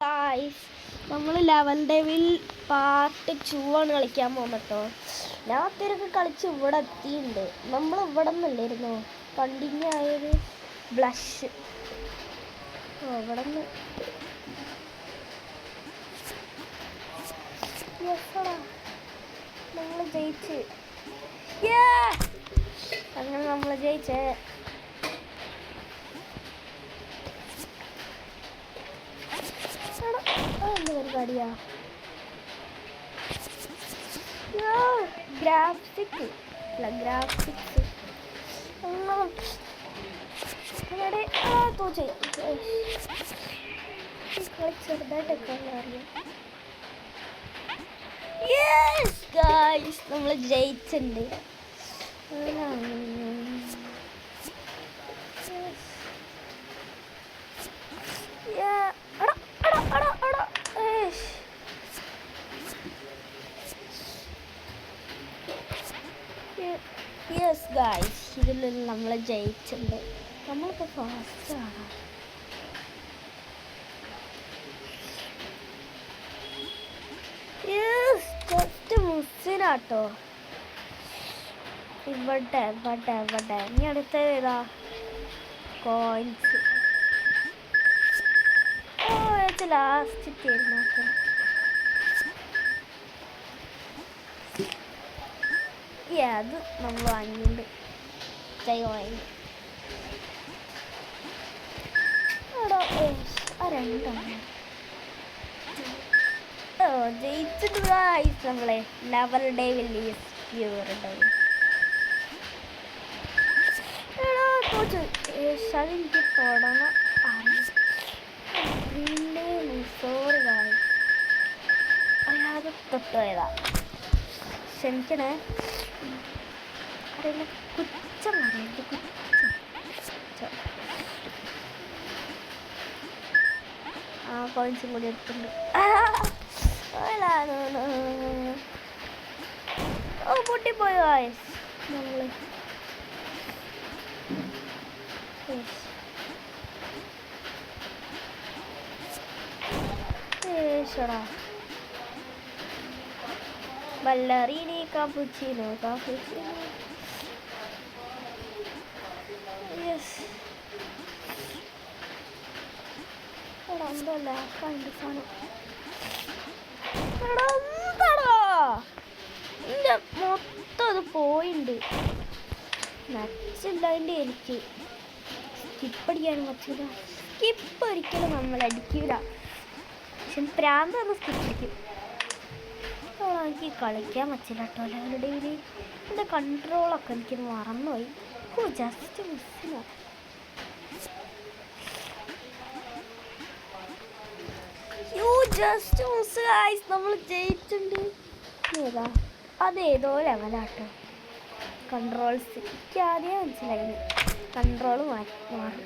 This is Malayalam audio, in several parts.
ഗായ്സ്, നമ്മൾ ലെവൽ ഡെവിൽ പാർട്ട് 2 ആണ് കളിക്കാൻ പോകുന്നത് കേട്ടോ. രാത്രിയൊക്കെ കളിച്ച് ഇവിടെ എത്തിയിട്ടുണ്ട്. നമ്മൾ ഇവിടെ നിന്നല്ലായിരുന്നോ കണ്ടിന്യൂ ആയൊരു ബ്ലഷ്. ഇവിടെ നിന്ന് നമ്മൾ ജയിച്ച്, അങ്ങനെ നമ്മൾ ജയിച്ചേ. എന്ത് പരിപാടിയാ? ഗ്രാഫിക്സ് ചെറുതായിട്ടൊക്കെ അറിയാം. നമ്മൾ ജയിച്ചിട്ടുണ്ട്. യെസ് ഗായ്സ്, ഇതിൽ നമ്മൾ ജയിച്ചിട്ടുണ്ട്. നമ്മളിപ്പോൾ ഫാസ്റ്റാണ്. ജസ്റ്റ് മിസ്സിനാട്ടോ. ഇവിടെ ഇനി അടുത്ത ഏതാ? കോയിൻസ്. ലാസ്റ്റ് തീരുമാനം. അത് നമ്മൾ വാങ്ങിയിട്ടുണ്ട്. വാങ്ങി രണ്ടാണ് ജയിച്ചിട്ട് നമ്മളെ ലെവൽ ഡെവിൽ അതെനിക്ക് തുടങ്ങാൻ അറിയാതെ തൊട്ടുപോയതാ. ക്ഷമിക്കണേ, അറിയില്ല. കുറ്റം അറിയാം. കോയിൻസും കൂടി എടുത്തിട്ടുണ്ട്. പൊട്ടിപ്പോയോ നമ്മള്? ബല്ലറീനി കാപ്പുച്ചിനോ. എന്തല്ല കണ്ട സാധനം എൻ്റെ മൊത്തം അത് പോയിണ്ട്. നച്ചില്ലാണ്ട് എനിക്ക് സ്കിപ്പടിക്കാനും പറ്റില്ല. സ്കിപ്പ് ഒരിക്കലും നമ്മൾ അടിക്കില്ല. പക്ഷെ പ്രാന്ത് നമ്മൾ സ്കിപ്പടിക്കും. എനിക്ക് കളിക്കാൻ പറ്റില്ല കേട്ടോ. ലെവൽ ഡെവിൽ എൻ്റെ കൺട്രോളൊക്കെ എനിക്കത് മറന്നുപോയി. ജസ്റ്റ് മിസ്സില്ല. ജസ്റ്റ് മിസ് ഗൈസ്, നമ്മൾ ജയിച്ചിട്ടുണ്ട്. ഏതാ? അതേതോ ലെവലാട്ടോ. കൺട്രോൾസ് എനിക്ക് ആദ്യം മനസ്സിലായി. കൺട്രോൾ മാറി.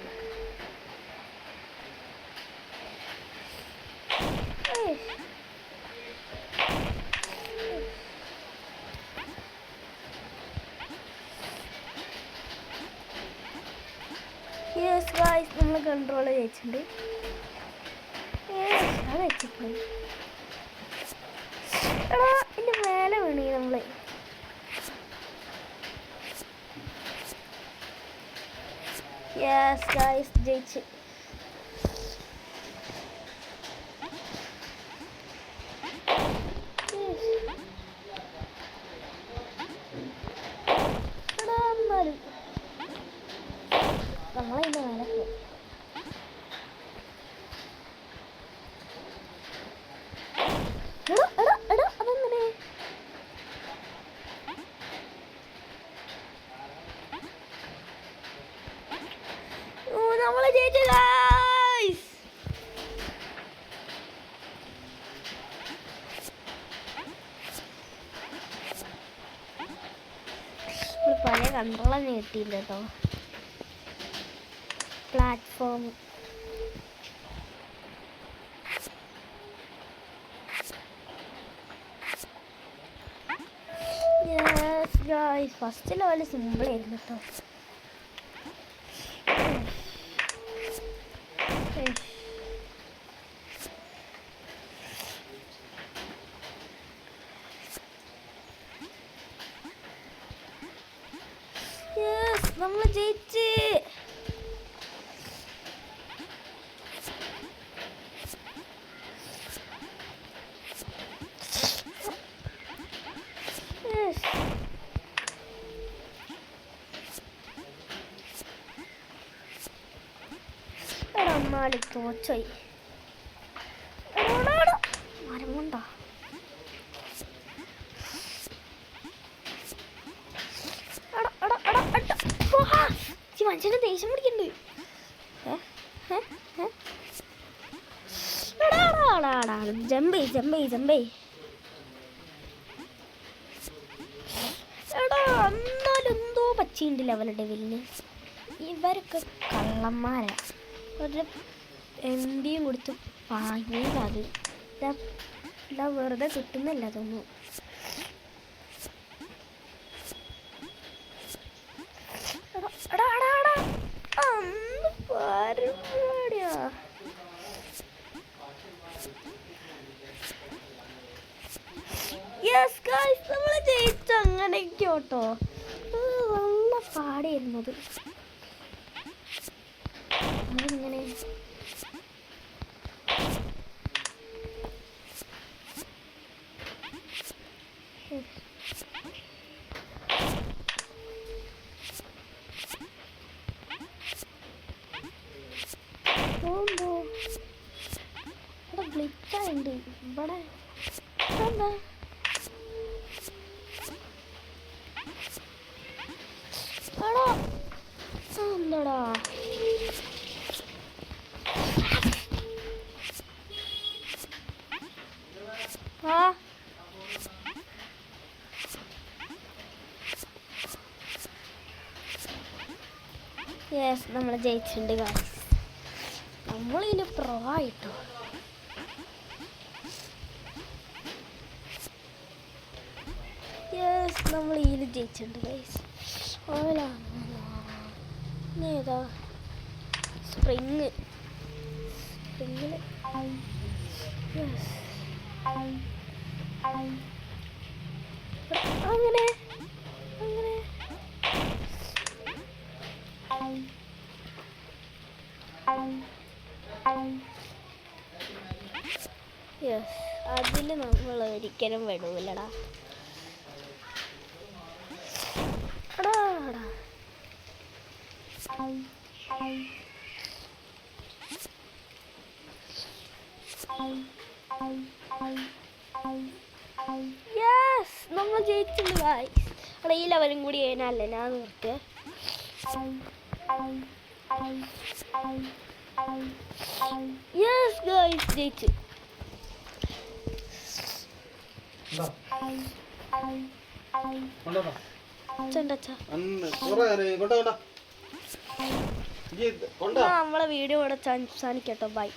യെസ് ഗൈസ്, നമ്മൾ കൺട്രോൾ ജയിച്ചിട്ടുണ്ട്. വെച്ചിപ്പോയി. എടാ, എൻ്റെ മേലെ വീണി നമ്മള്. യെസ് ഗൈസ്, ജയിച്ച്. എന്നാലും നമ്മളതിൻ്റെ മേലെ പോകും. അതെങ്ങനെ? നമ്മള് ജയിച്ചു ഗൈസ്. പഴയ കൺട്രോളൊന്നും കിട്ടിയില്ല കേട്ടോ. പ്ലാറ്റ്ഫോം ഫസ്റ്റ് ലെവല് സിമ്പിളായിരുന്നു കേട്ടോ. നമ്മൾ ജയിച്ച്. അമ്മാടി തോച്ചായി മരം കൊണ്ടാ. മനുഷ്യനെ ദേഷ്യം പിടിക്കണ്ട്. ജമ്പേ ജമ്പേ ജമ്പേ. എടാ എന്നാലും എന്തോ പച്ചയുണ്ട് ലെവലുടെ വില്ലിന്. ഇവരൊക്കെ കള്ളന്മാരാ. ഒരു MB കൊടുത്ത് വാങ്ങിയത് ഇതാ വെറുതെ കിട്ടുന്നില്ല അതൊന്നും. പരിപാടിയാ. യെസ് ഗൈസ് നമ്മൾ ജയിച്ചു. അങ്ങനെയൊക്കെ കേട്ടോ. നല്ല പാടിയിരുന്നത് ഇങ്ങനെ. ഇവിടെ ഗ്ലിച്ചായിണ്ട്. ഇവിടെ എന്താ എന്താടാ ആ യെസ് നമ്മൾ ജയിച്ചിട്ടുണ്ട് ഗൈസ്. നമ്മളിതിന് പ്രോ ആയിട്ടോ. യെസ് നമ്മൾ ഇതിൽ ജയിച്ചിട്ടുണ്ട് ഗൈസ്. ഏതാ സ്പ്രിങ്. സ്പ്രിങ്ങില് അങ്ങനെ അങ്ങനെ യെസ് അതിൽ നമ്മൾ ഒരിക്കലും വിടൂലടാ. യെസ് നമ്മൾ ജയിച്ചിട്ടുണ്ട് ഗൈസ്. അവിടെ ഈ ലെവലും കൂടി കഴിഞ്ഞാലേ ഞാൻ നിർത്തിയ. യെസ് ഗൈസ് ജയിച്ചു. നമ്മളെ വീഡിയോ ഇവിടെ അവസാനിക്കട്ടോ. ബൈ.